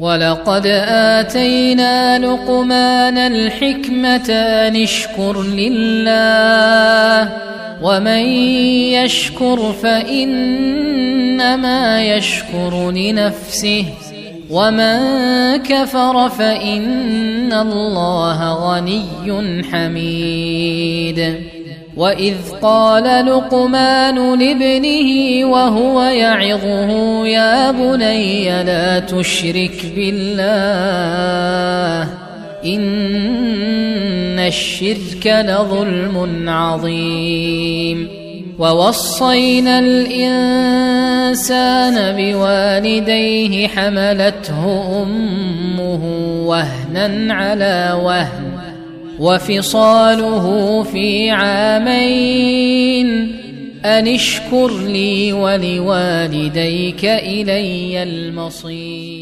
ولقد آتينا لقمان الحكمة أن اشكر لله ومن يشكر فإنما يشكر لنفسه ومن كفر فإن الله غني حميد. وإذ قال لقمان لابنه وهو يعظه يا بني لا تشرك بالله إن الشرك لظلم عظيم. ووصينا الإنسان بوالديه حملته أمه وهنا على وهن وفصاله في عامين أن اشكر لي ولوالديك إلي المصير.